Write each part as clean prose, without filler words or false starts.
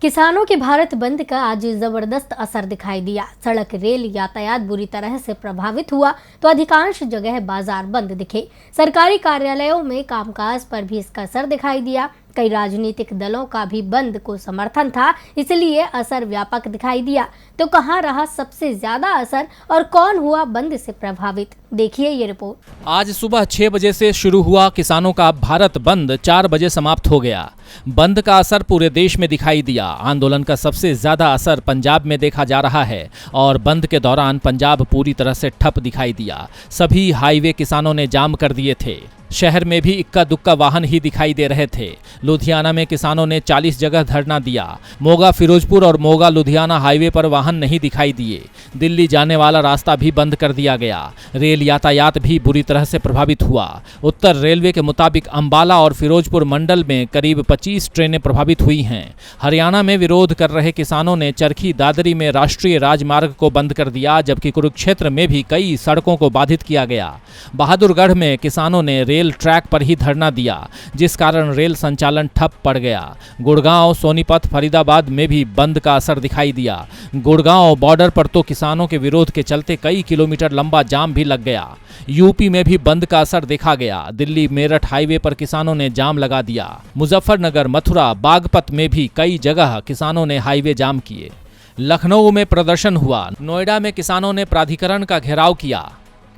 किसानों के भारत बंद का आज जबरदस्त असर दिखाई दिया। सड़क रेल यातायात बुरी तरह से प्रभावित हुआ तो अधिकांश जगह बाजार बंद दिखे। सरकारी कार्यालयों में कामकाज पर भी इसका असर दिखाई दिया। कई राजनीतिक दलों का भी बंद को समर्थन था, इसलिए असर व्यापक दिखाई दिया। तो कहां रहा सबसे ज्यादा असर और कौन हुआ बंद से प्रभावित, देखिए ये रिपोर्ट। आज सुबह 6 बजे से शुरू हुआ किसानों का भारत बंद 4 बजे समाप्त हो गया। बंद का असर पूरे देश में दिखाई दिया। आंदोलन का सबसे ज्यादा असर पंजाब में देखा जा रहा है और बंद के दौरान पंजाब पूरी तरह से ठप दिखाई दिया। सभी हाईवे किसानों ने जाम कर दिए थे। शहर में भी इक्का दुक्का वाहन ही दिखाई दे रहे थे। लुधियाना में किसानों ने 40 जगह धरना दिया। मोगा फिरोजपुर और मोगा लुधियाना हाईवे पर वाहन नहीं दिखाई दिए। दिल्ली जाने वाला रास्ता भी बंद कर दिया गया। रेल यातायात भी बुरी तरह से प्रभावित हुआ। उत्तर रेलवे के मुताबिक अंबाला और फिरोजपुर मंडल में करीब 25 ट्रेनें प्रभावित हुई हैं। हरियाणा में विरोध कर रहे किसानों ने चरखी दादरी में राष्ट्रीय राजमार्ग को बंद कर दिया, जबकि कुरुक्षेत्र में भी कई सड़कों को बाधित किया गया। बहादुरगढ़ में किसानों ने रेल ट्रैक पर ही धरना दिया, जिस कारण रेल संचालन ठप पड़ गया। गुड़गांव, सोनीपत, फरीदाबाद में भी बंद का असर दिखाई दिया। गुड़गांव बॉर्डर पर तो किसानों के विरोध के चलते कई किलोमीटर लंबा जाम भी लग गया। यूपी में भी बंद का असर देखा गया। दिल्ली मेरठ हाईवे पर किसानों ने जाम लगा दिया। मुजफ्फरनगर, मथुरा, बागपत में भी कई जगह किसानों ने हाईवे जाम किए। लखनऊ में प्रदर्शन हुआ। नोएडा में किसानों ने प्राधिकरण का घेराव किया।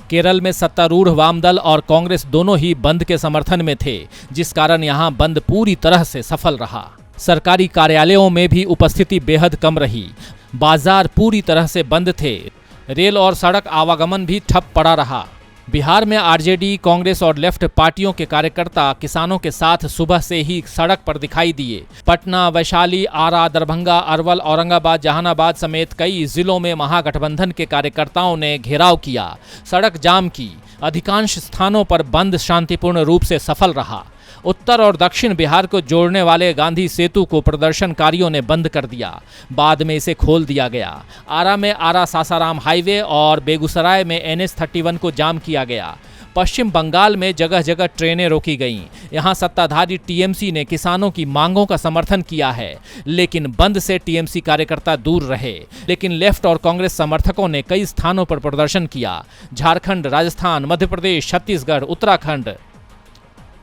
केरल में सत्तारूढ़ वाम दल और कांग्रेस दोनों ही बंद के समर्थन में थे, जिस कारण यहां बंद पूरी तरह से सफल रहा। सरकारी कार्यालयों में भी उपस्थिति बेहद कम रही। बाजार पूरी तरह से बंद थे। रेल और सड़क आवागमन भी ठप पड़ा रहा। बिहार में आरजेडी, कांग्रेस और लेफ्ट पार्टियों के कार्यकर्ता किसानों के साथ सुबह से ही सड़क पर दिखाई दिए। पटना, वैशाली, आरा, दरभंगा, अरवल, औरंगाबाद, जहानाबाद समेत कई जिलों में महागठबंधन के कार्यकर्ताओं ने घेराव किया, सड़क जाम की। अधिकांश स्थानों पर बंद शांतिपूर्ण रूप से सफल रहा। उत्तर और दक्षिण बिहार को जोड़ने वाले गांधी सेतु को प्रदर्शनकारियों ने बंद कर दिया। बाद में इसे खोल दिया गया। आरा में आरा सासाराम हाईवे और बेगूसराय में NH-31 को जाम किया गया। पश्चिम बंगाल में जगह जगह ट्रेनें रोकी गईं। यहां सत्ताधारी टीएमसी ने किसानों की मांगों का समर्थन किया है, लेकिन बंद से टीएमसी कार्यकर्ता दूर रहे। लेकिन लेफ्ट और कांग्रेस समर्थकों ने कई स्थानों पर प्रदर्शन किया। झारखंड, राजस्थान, मध्य प्रदेश, छत्तीसगढ़, उत्तराखंड,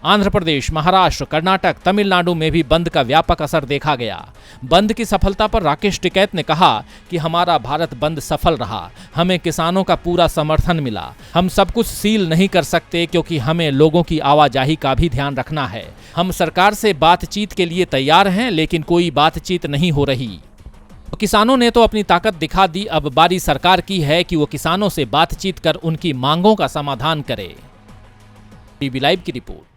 आंध्र प्रदेश, महाराष्ट्र, कर्नाटक, तमिलनाडु में भी बंद का व्यापक असर देखा गया। बंद की सफलता पर राकेश टिकैत ने कहा कि हमारा भारत बंद सफल रहा। हमें किसानों का पूरा समर्थन मिला। हम सब कुछ सील नहीं कर सकते क्योंकि हमें लोगों की आवाजाही का भी ध्यान रखना है। हम सरकार से बातचीत के लिए तैयार हैं, लेकिन कोई बातचीत नहीं हो रही। किसानों ने तो अपनी ताकत दिखा दी। अब बारी सरकार की है कि वो किसानों से बातचीत कर उनकी मांगों का समाधान करे। टीवी लाइव की रिपोर्ट।